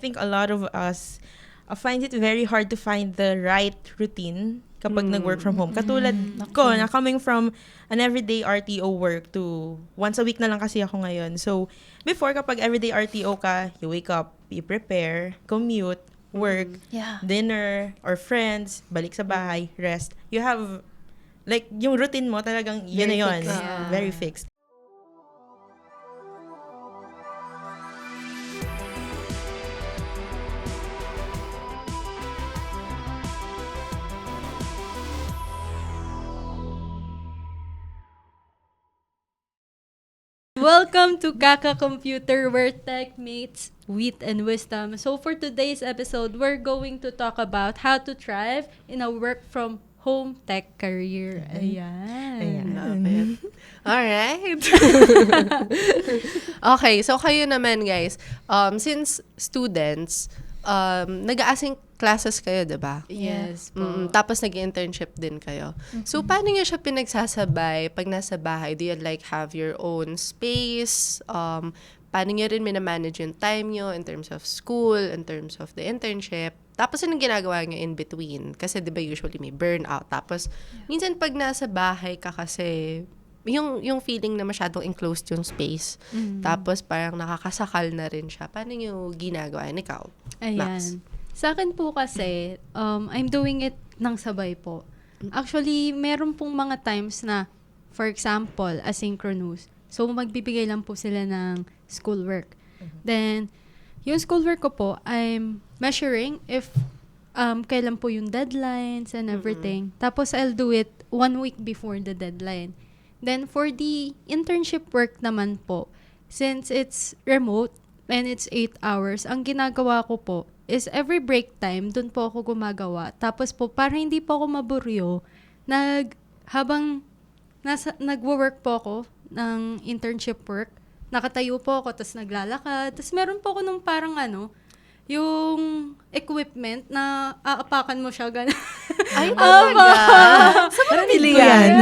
think a lot of us find it very hard to find the right routine kapag nag-work from home. Katulad ko, na coming from an everyday RTO work to once a week na lang kasi ako ngayon. So, before kapag everyday RTO ka, you wake up, you prepare, commute, work, dinner, or friends, balik sa bahay, rest. You have, like, yung routine mo talagang yun na yun. Very fixed. Welcome to Kaka Computer, where tech meets wit and wisdom. So for today's episode, we're going to talk about how to thrive in a work-from-home tech career. Ayan. Love it. Alright. Okay, so kayo naman guys, since students, nag-async classes kayo, diba? Yes po. Tapos nag-internship din kayo. So, paano nyo siya pinagsasabay pag nasa bahay? Do you like have your own space? Paano nyo rin minamanage yung time nyo in terms of school, in terms of the internship? Tapos, anong ginagawa nyo in between? Kasi, di ba, usually may burnout. Tapos, minsan pag nasa bahay ka kasi, yung feeling na masyadong enclosed yung space. Tapos, parang nakakasakal na rin siya. Paano nyo ginagawa? Ikaw, Max? Ayan. Sa akin po kasi, I'm doing it ng sabay po. Actually, meron pong mga times na, for example, asynchronous. So, magbibigay lang po sila ng schoolwork. Then, yung schoolwork ko po, I'm measuring if kailan po yung deadlines and everything. Tapos, I'll do it 1 week before the deadline. Then, for the internship work naman po, since it's remote and it's 8 hours, ang ginagawa ko po is every break time, dun po ako gumagawa. Tapos po, para hindi po ako maburyo, habang nagwo-work po ako ng internship work, nakatayo po ako, tapos naglalakad. Tapos meron po ako nung parang yung equipment na aapakan mo siya, gano'n. Ay, talaga? Parang nili yan.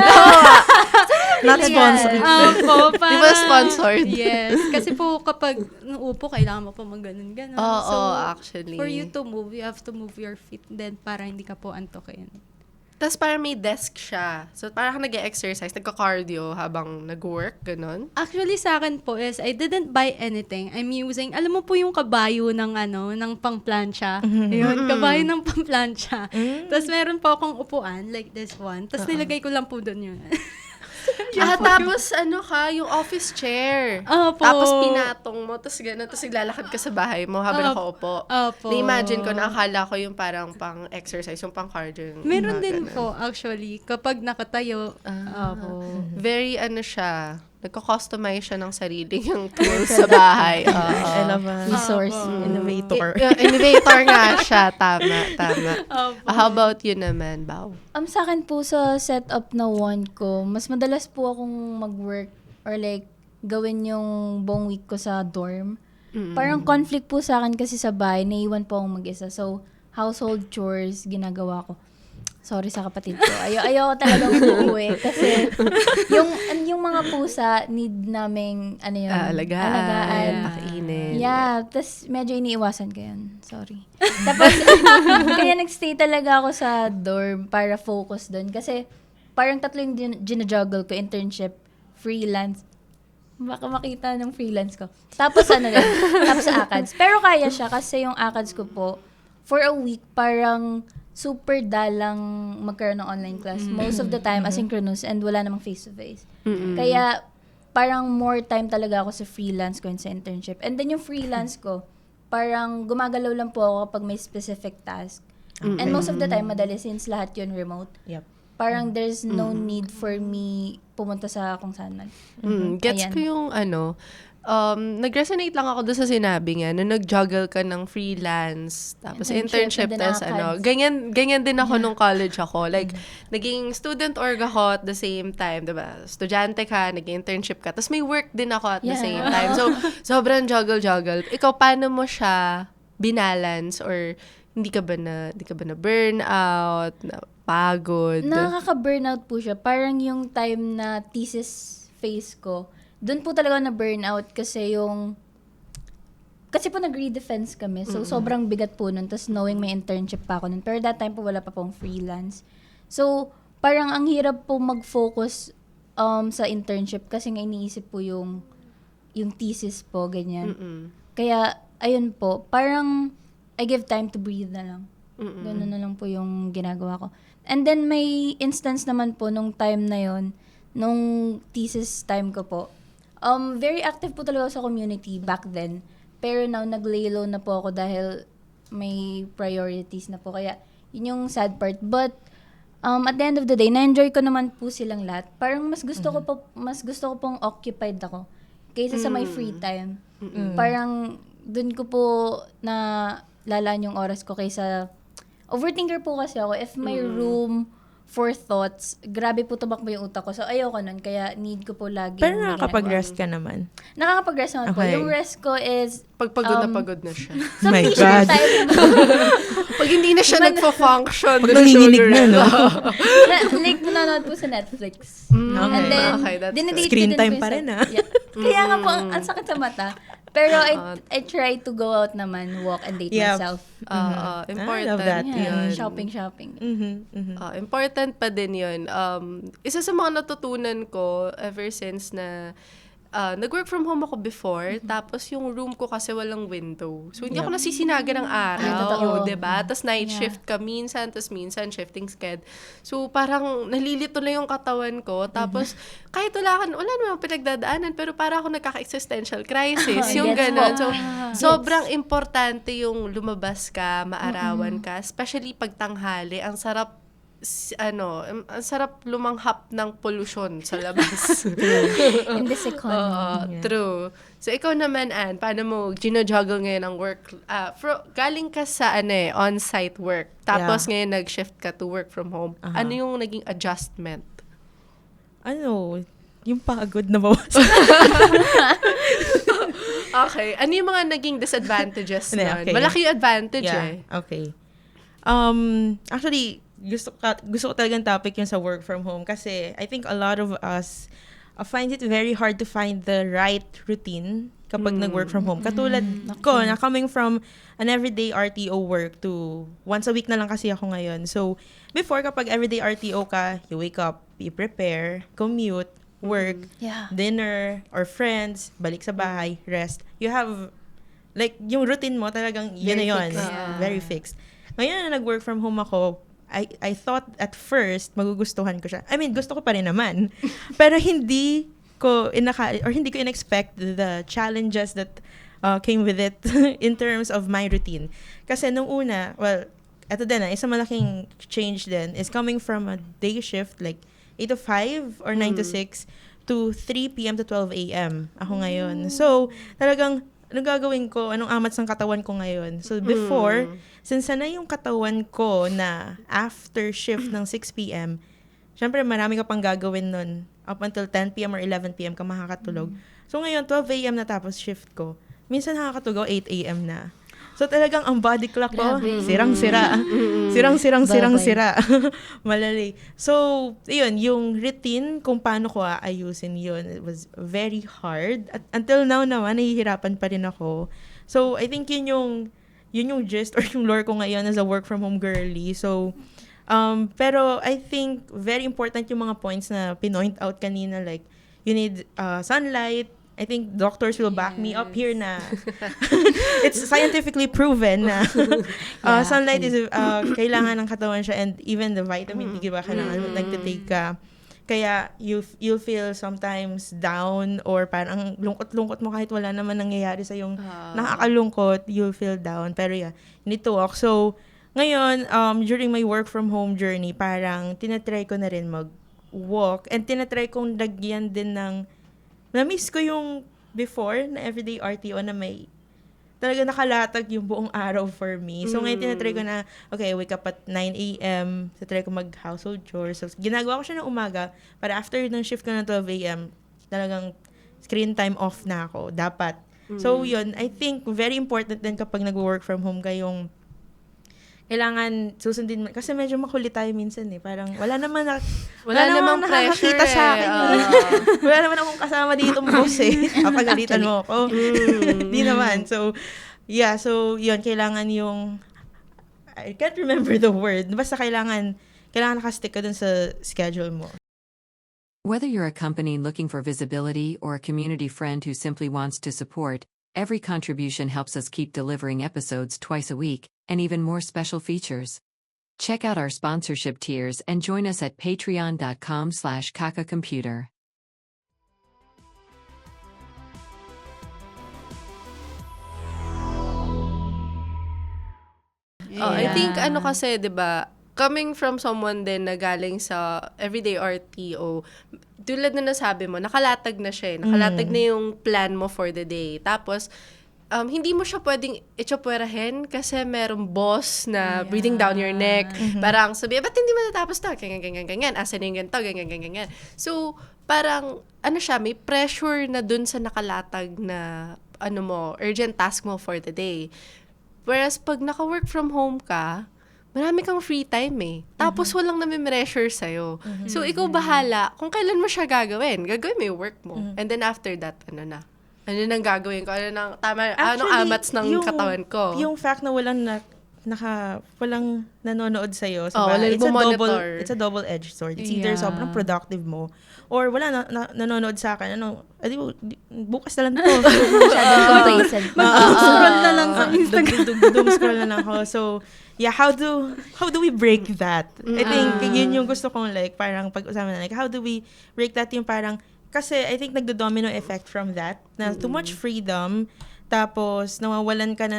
Not sponsored. Di ba sponsored? Yes. Kasi po kapag uupo, kailangan mo pa mag-ganon-ganon. So, actually. for you to move, you have to move your feet then para hindi ka po antokin. Tapos parang may desk siya. So parang nag-exercise, nagka-cardio habang nag-work, ganun. Actually, sa akin po is, I didn't buy anything. I'm using, alam mo po yung kabayo ng ng pang-plancha. Ayun, kabayo ng pang-plancha. Tapos meron po akong upuan, like this one. Tapos nilagay ko lang po doon yun. Tapos yung office chair. Opo. Tapos pinatong mo, tapos gano'n, tapos naglalakad ka sa bahay mo habang nakaupo. Opo. Na-imagine ko, nakakala ko yung parang pang-exercise, yung pang-cardio. Meron din po, actually, kapag nakatayo. Opo. Very siya, nagko-customize siya ng sarili yung tools sa bahay. I love a resource innovator. Innovator nga siya. Tama. How about you naman, Bao? Sa akin po sa setup na one ko, mas madalas po akong mag-work or like gawin yung buong week ko sa dorm. Parang conflict po sa akin kasi sa bahay, naiwan po akong mag-isa. So, household chores, ginagawa ko. Sorry sa kapatid ko. Ayaw talagang uuwi kasi yung mga pusa need naming alagaan. Pakainin. Yeah, tas medyo iniiwasan ko yun. Sorry. Tapos kaya nagstay talaga ako sa dorm para focus doon kasi parang tatlo yung ginajuggle ko, internship, freelance. Baka makita ng freelance ko. Tapos tapos ACADS. Pero kaya siya kasi yung ACADS ko po for a week parang super dalang magkaroon ng online class. Most of the time, asynchronous and wala namang face-to-face. Kaya, parang more time talaga ako sa freelance ko and sa internship. And then yung freelance ko, parang gumagalaw lang po ako kapag may specific task. And most of the time, madali since lahat yun remote. Yep. Parang there's no need for me pumunta sa kung saan man. Gets ko yung nag-resonate lang ako doon sa sinabi nga, na nag-juggle ka ng freelance, tapos internship, tapos ganyan din ako nung college ako. Like, naging student org ako at the same time, diba? Estudyante ka, nag-internship ka, tapos may work din ako at the same time. So, sobrang juggle. Ikaw, paano mo siya binalance or hindi ka ba na burnout, na pagod? Nakaka-burnout po siya. Parang yung time na thesis phase ko, doon po talaga na burnout kasi kasi po nag-redefense kami. So, sobrang bigat po nun. Tapos knowing may internship pa ako nun. Pero that time po wala pa pong freelance. So, parang ang hirap po mag-focus sa internship kasi nga iniisip po yung thesis po, ganyan. Kaya, ayun po, parang I give time to breathe na lang. Ganun na lang po yung ginagawa ko. And then, may instance naman po nung time na yon, nung thesis time ko po. Very active po talaga ako sa community back then. Pero now, nag-lay low na po ako dahil may priorities na po. Kaya, yun yung sad part. But, at the end of the day, na-enjoy ko naman po silang lahat. Parang mas gusto ko pong occupied ako kaysa sa my free time. Parang, dun ko po na lalaan yung oras ko kaysa overthinker po kasi ako. If may room for thoughts, grabe po tumakbo yung utak ko. So, ayoko nun. Kaya need ko po lagi. Pero nakakapag-rest ka naman. Nakakapag-rest naman po. Okay. Yung rest ko is Pag pagod na siya. sa My leisure God. time. Pag hindi na siya nagpa-function, Pag nanginginig na, no? Like, nanonood po sa Netflix. Okay. And then, Okay, that's dinedate Screen ko din time po pa yung rin, sa- Yeah. Kaya nga po, ang sakit sa mata. Pero I try to go out naman, walk and date Yeah. myself. Important I love that. yun. Shopping. Important pa din yun. Isa sa mga natutunan ko ever since na nag-work from home ako before, tapos yung room ko kasi walang window. So, hindi ako nasisinaga ng araw, diba? Tapos night shift ka minsan, tapos minsan shifting sked. So, parang nalilito na yung katawan ko. Tapos, kahit wala namang pinagdadaanan, pero parang ako nagkaka-existential crisis. Yung Gets gano'n. po. So, sobrang importante yung lumabas ka, maarawan ka, especially pag tanghali. Ang sarap lumanghap ng pollution sa labas. In this economy. True. So, ikaw naman, Ann, paano mo gino-juggle ngayon ang work? Galing ka sa on-site work, tapos ngayon nag-shift ka to work from home. Ano yung naging adjustment? Yung pagod na bawas. Okay. Ano yung mga naging disadvantages Hindi, nun? okay. Malaki yung advantage eh. Okay. Actually, gusto ko talagang topic yung sa work from home kasi I think a lot of us find it very hard to find the right routine kapag nag-work from home. Katulad ko, na coming from an everyday RTO work to once a week na lang kasi ako ngayon. So, before kapag everyday RTO ka, you wake up, you prepare, commute, work, Yeah. dinner, or friends, balik sa bahay, rest. You have, like, yung routine mo talagang yun na yun. Very fixed. Ngayon na nag-work from home ako, I thought at first magugustuhan ko siya. I mean, gusto ko pa rin naman. Pero hindi ko in-expect the challenges that came with it in terms of my routine. Kasi nung una, well, eto din isang malaking change din is coming from a day shift like 8 to 5 or 9 to 6 to 3 p.m. to 12 a.m. ako ngayon. So, talagang anong gagawin ko? Anong amats ng katawan ko ngayon? So, before, since sanay yung katawan ko na after shift ng 6 p.m., syempre marami ka pang gagawin nun. Up until 10 p.m. or 11 p.m. ka makakatulog. So, ngayon, 12 a.m. na tapos shift ko. Minsan nakakatulog 8 a.m. na. So, talagang ang body clock ko, sirang-sira. Sirang-sira. Malali. So, yun, yung routine, kung paano ko aayusin yun, it was very hard. At until now naman, nahihirapan pa rin ako. So, I think yun yung gist or yung lore ko ngayon as a work from home girly. So, pero I think very important yung mga points na pinoint out kanina, like, you need sunlight. I think doctors will back me up here na it's scientifically proven na sunlight is kailangan ng katawan siya, and even the vitamin D, diba, kailangan mo nagtitake ka. Kaya you'll feel sometimes down or parang lungkot-lungkot mo kahit wala naman nangyayari sa yung nakakalungkot, you'll feel down. Pero yeah, you need to walk. So, ngayon, during my work from home journey, parang tinatry ko na rin mag-walk and tinatry kong lagyan din ng na-miss ko yung before na everyday RTO na may talaga nakalatag yung buong araw for me. So, ngayon tinatry ko na, okay, wake up at 9 a.m. Tinatry ko mag-household chores. So, ginagawa ko siya ng umaga para after ng shift ko ng 12 a.m., talagang screen time off na ako. Dapat. So, yun. I think very important din kapag nag-work from home kayong kailangan susundin mo. Kasi medyo makulit tayo minsan eh. Parang wala namang nakakakita pressure sa akin. Wala naman akong kasama dito boss eh. Kapagalitan mo ako. Di naman. So, Yeah, so yun, kailangan yung, I can't remember the word. Basta kailangan nakastick ka dun sa schedule mo. Whether you're a company looking for visibility or a community friend who simply wants to support, every contribution helps us keep delivering episodes twice a week, and even more special features. Check out our sponsorship tiers and join us at patreon.com/kakacomputer. I think kasi, 'di ba, coming from someone din na galing sa everyday RTO, tulad na nasabi mo, nakalatag na siya. Nakalatag na yung plan mo for the day. Tapos, hindi mo siya pwedeng itsapwerahin kasi merong boss na breathing down your neck. Parang sabi, ba't hindi mo natapos to? Ganyan. Asan yung ganito? Ganyan. So, parang, siya, may pressure na dun sa nakalatag na, urgent task mo for the day. Whereas, pag naka-work from home ka, marami kang free time eh. Tapos walang nami-pressure sa'yo. So, ikaw bahala kung kailan mo siya gagawin. Gagawin mo yung work mo. And then after that, ano nang gagawin ko? Anong amats ng katawan ko? Yung fact na walang nanonood sa'yo sa walang bumonitor. it's a double-edged sword. It's either sobrang productive mo or wala nanonood sa akin. Bukas na lang to. Masyadong complacent. Mag-scroll na lang sa Instagram. Doom scroll na lang ako. So, yeah, how do we break that? I think yun yung gusto kong parang pag-usapan na how do we break that yung parang kasi I think nagdo-domino effect from that na too much freedom tapos nawawalan ka na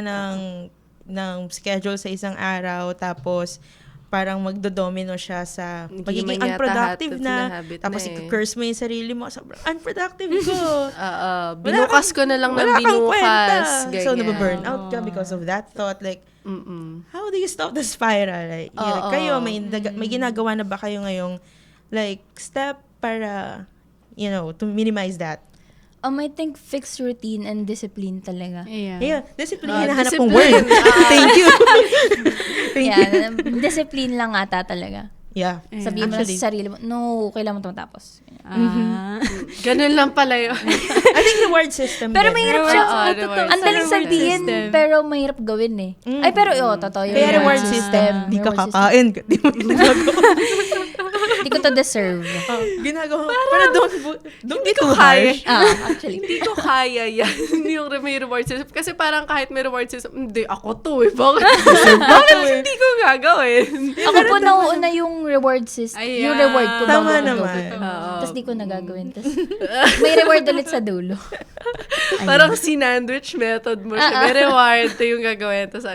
ng schedule sa isang araw tapos parang magdo-domino siya sa magiging unproductive na tapos i-curse mo yung sarili mo sobrang unproductive ko. Binukas ko na lang ng binukas. So nababurn out ka because of that thought how do you stop the spiral? Kayo may ginagawa na ba kayo ngayong step para to minimize that? I think fixed routine and discipline talaga. Yeah, discipline hinahanap kong word. Thank you. Discipline lang ata talaga. Yeah. Sabihin mo sa sarili mo, no, kailangan mo ito matapos. Ganun lang pala yun. I think reward system. Pero mahirap siya. Ang daling Reward sabihin, system. pero mahirap gawin eh. Ay, pero totoo yun. Kaya reward system. Di ka kakain. Di mo ginagawa. Hindi ko to deserve. Ginagawa. Pero don't be too kaya. harsh. Actually. Hindi ko kaya yan. Yung may reward system. Kasi parang kahit may reward system, hindi, ako to eh. Bakit hindi ko gagawin? Ako po nauuna yung reward system. Yung reward ko. Tama bago ko naman. gawin. Tapos di ko nagagawin. Tapos may reward ulit sa dulo. Parang sinandwich method mo siya. May reward to yung gagawin. Tapos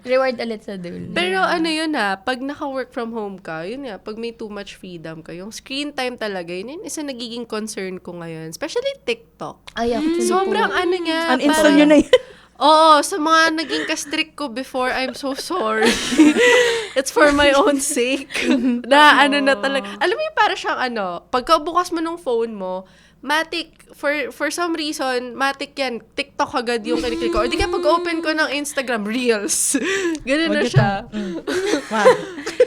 Reward ulit sa dulo. Pero yun pag naka-work from home ka, yun pag may too much freedom ka, yung screen time talaga, yun isa nagiging concern ko ngayon. Especially TikTok. Ay, actually Sobrang po. niya. Uninstall nyo na yun. Oo, sa mga naging ka-strict ko before, I'm so sorry. It's for my own sake. Na na talaga. Alam mo yung para siyang pagkabukas mo ng phone mo, matik, for some reason, matik yan, TikTok agad yung kiniklik ko. O di kaya pag-open ko ng Instagram, Reels. Ganun na siya. Wow.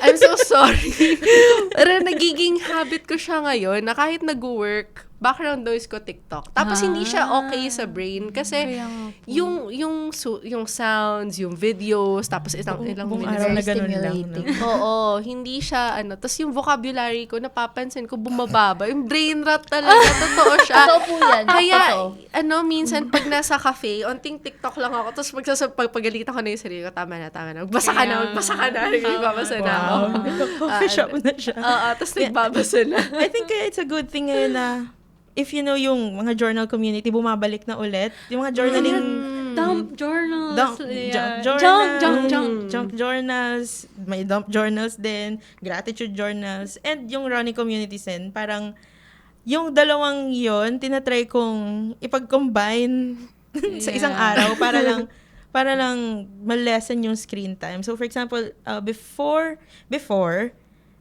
I'm so sorry. Pero nagiging habit ko siya ngayon na kahit nag-work, background noise ko TikTok. Tapos hindi siya okay sa brain kasi yung sounds, yung videos, tapos ilang Buong minutes. araw na ganun lang. Stimulating. Oo, hindi siya Tapos yung vocabulary ko, napapansin ko bumababa. Yung brain rot talaga, totoo siya. Totoo po yan. Kaya, Totoo. minsan pag nasa cafe, onting TikTok lang ako, tapos pagpagalitan ko na yung sarili ko, tama na. Magbasa ka na. Nagbabasa na ako. Coffee shop na siya. Tapos nagbabasa na. I think kaya it's a good thing ngayon na if yung mga journal community bumabalik na ulit, yung mga journaling Dump journals. junk journals, may dump journals din, gratitude journals, and yung running communities din, parang yung dalawang yon tinatry kong ipag-combine sa isang araw para lang ma-lessen yung screen time. So for example, before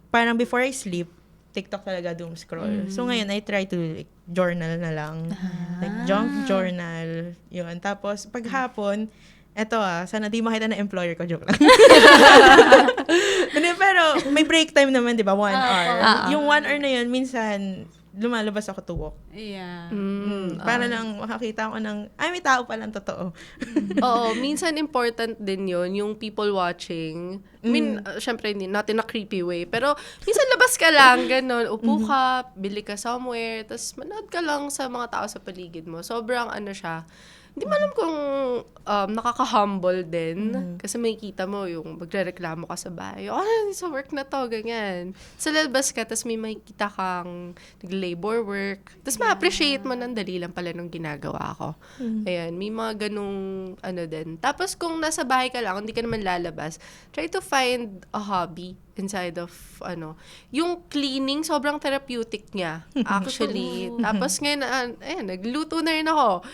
I sleep, TikTok talaga doom scroll. So ngayon, I try to journal na lang. Like junk journal. Yun. Tapos, paghapon, eto sana di makita na employer ko. Joke lang. Pero, may break time naman, di ba? 1 hour. Yung 1 hour na yun, minsan, lumalabas ako to walk. Yeah. Para lang makakita ko ng, ay, may tao palang totoo. Oo, minsan important din yun, yung people watching. I mean, syempre, not in a creepy way, pero minsan labas ka lang, ganun, upo ka, bili ka somewhere, tapos manood ka lang sa mga tao sa paligid mo. Sobrang siya, hindi mo alam kung nakaka-humble din. Kasi makikita mo yung magrereklamo ka sa bahay. Sa work na to, ganyan. Sa lalabas ka, tapos may makikita kang nag-labor work. Tapos ma-appreciate mo ng dali lang pala nung ginagawa ko. Ayan, may mga ganung din. Tapos kung nasa bahay ka lang, hindi ka naman lalabas, try to find a hobby inside of yung cleaning sobrang therapeutic niya actually. Tapos ngayon nagluto na rin ako.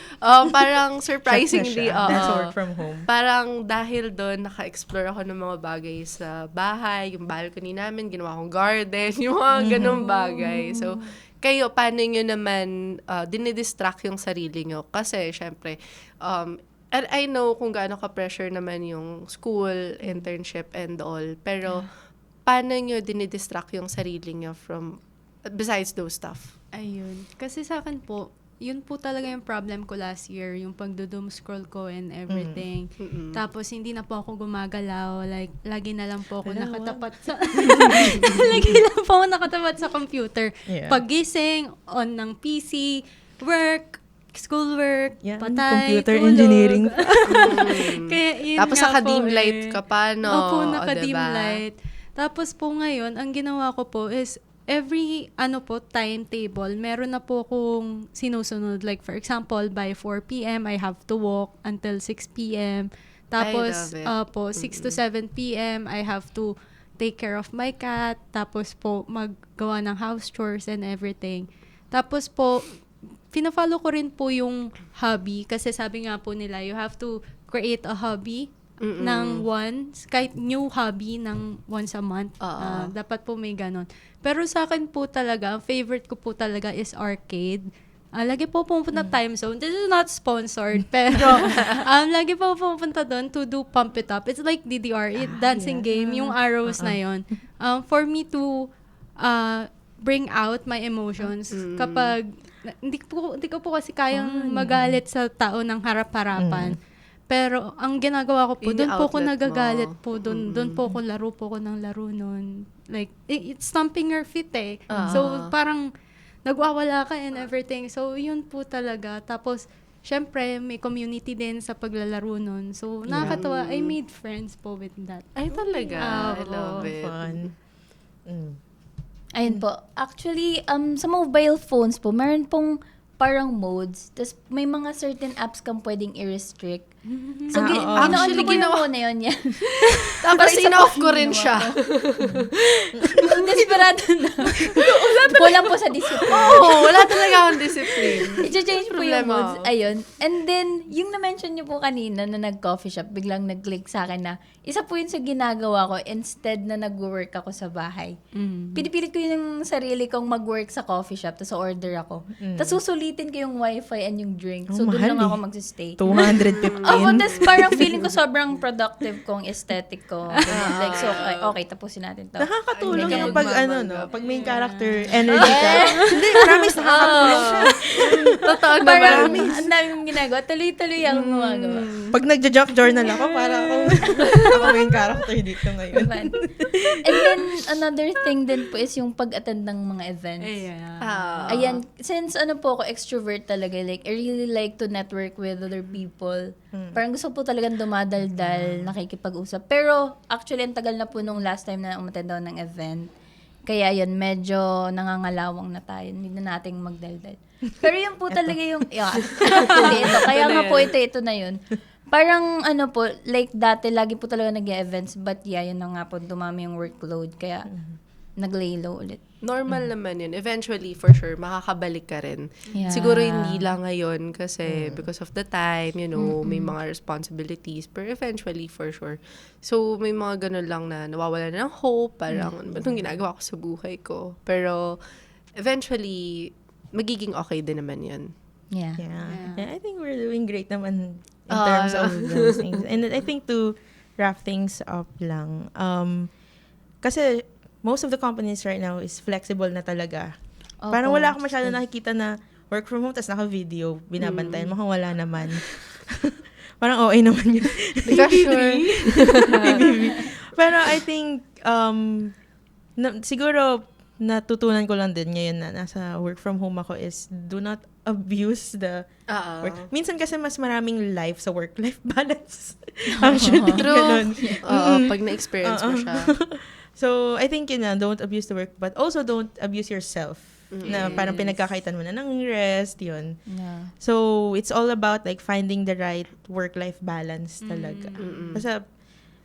Parang surprisingly That's work from home. parang dahil doon naka-explore ako ng mga bagay sa bahay, yung balcony namin, ginawa kong garden, yung mga ganung bagay. So kayo, paano nyo naman dinidistract yung sarili nyo? Kasi syempre and I know kung gaano ka-pressure naman yung school, internship and all, pero paano nyo dinidistract yung sarili nyo from, besides those stuff? Ayun. Kasi sa akin po, yun po talaga yung problem ko last year, yung pagdo-doom scroll ko and everything. Tapos, hindi na po ako gumagalaw. Like, lagi na lang po ako nakatapat sa... lagi lang po ako nakatapat sa computer. Yeah. Paggising, on ng PC, work, schoolwork, patay, computer tulog. engineering. Kaya yun Tapos nga naka-dim po light ka pa, no? Opo, O, naka-dim diba? light. Tapos po ngayon, ang ginawa ko po is every timetable, meron na po akong sinusunod. Like for example, by 4 p.m. I have to walk until 6 p.m. Tapos I love it. 6 to 7 p.m. I have to take care of my cat. Tapos po maggawa ng house chores and everything. Tapos po fina-follow ko rin po yung hobby kasi sabi nga po nila, you have to create a hobby ng kahit new hobby ng once a month. Dapat po may ganon. Pero sa akin po talaga, ang favorite ko po talaga is arcade. Lagi po pumunta Time Zone. This is not sponsored, pero lagi po pumunta doon to do Pump It Up. It's like DDR, dancing game, yung arrows na yon. For me to bring out my emotions kapag hindi ko po kasi kayang magalit sa tao ng harap-harapan. Pero ang ginagawa ko po, doon po ako nagagalit po, doon po ako laro ng laro noon. Like, it's stomping your feet eh. So, parang nagwawala ka and everything. So, yun po talaga. Tapos, syempre, may community din sa paglalaro noon. So, nakakatawa. I made friends po with that. Ay, talaga. I love it. Fun. Ayun po. Actually, sa mobile phones po, meron pong parang modes. Tapos may mga certain apps kang pwedeng i-restrict. So, Actually, ginawa ko na yun yan. Tapos in-off ko rin siya. Desperado na. Kulang po sa discipline. Wala talaga akong discipline. I-change po yung Problema modes. ako. Ayun. And then, yung na-mention niyo po kanina na nag-coffee shop, biglang nag-click sa akin na, isa po yun sa ginagawa ko instead na nag-work ako sa bahay. Pinipilit ko yung sarili kong mag-work sa coffee shop, tapos order ako. Tapos susulitin ko yung wifi and yung drink. So, doon lang ako magsistay. 215. Tapos parang feeling ko sobrang productive kong aesthetic ko. Like, so, okay, tapusin natin to. Nakakatulong Ay, yung magmamanggap. pag main character, energy ka. Hindi, promise, nakakatulong siya. Totoo Parang, naman. ang daming ginagawa. Tuloy-tuloy akong gumagawa. Pag nagja-jock journal ako, para ako main character dito ngayon. Diba? And then, another thing din po is yung pag-attend ng mga events. Ayan, since ako, extrovert talaga, like, I really like to network with other people. Parang gusto po talagang dumadaldal, nakikipag-usap. Pero, actually, ang tagal na po nung last time na umattend daw ng event. Kaya yun, medyo nangangalawang na tayo. Hindi na nating magdaldal. Pero yun po talaga yung, ito. Kaya nga po, ito na yun. Parang, po, like dati, lagi po talaga nag-events. But yeah, yun na nga po, dumami yung workload. Kaya, nag-lay low ulit. Normal naman yun. Eventually, for sure, makakabalik ka rin. Yeah. Siguro hindi lang ngayon kasi because of the time, may mga responsibilities. Pero eventually, for sure. So, may mga ganun lang na nawawala na ng hope. Parang, ano ba itong ginagawa ko sa buhay ko? Pero, eventually, magiging okay din naman yun. Yeah. Yeah, I think we're doing great naman in terms of those things. And I think to wrap things up lang, kasi most of the companies right now is flexible na talaga. Opo. Parang wala akong masyado nakikita na work from home, tas naka-video, binabantayan. Mukhang wala naman. Parang OA naman yun. Hindi ka sure. Maybe. Pero I think, siguro, natutunan ko lang din ngayon na nasa work from home ako is do not abuse the work. Minsan kasi mas maraming life sa work-life balance. Actually, ganun. Pag na-experience mo siya. So, I think, don't abuse the work, but also don't abuse yourself. Na parang pinagkakaitan mo na ng rest, yun. Yeah. So, it's all about like finding the right work-life balance talaga. Kasi,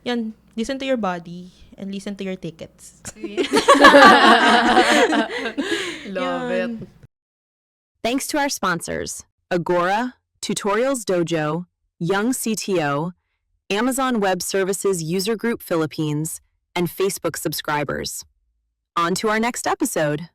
yun, listen to your body and listen to your tickets. Love it. Thanks to our sponsors, Agora, Tutorials Dojo, Young CTO, Amazon Web Services User Group Philippines, and Facebook subscribers. On to our next episode.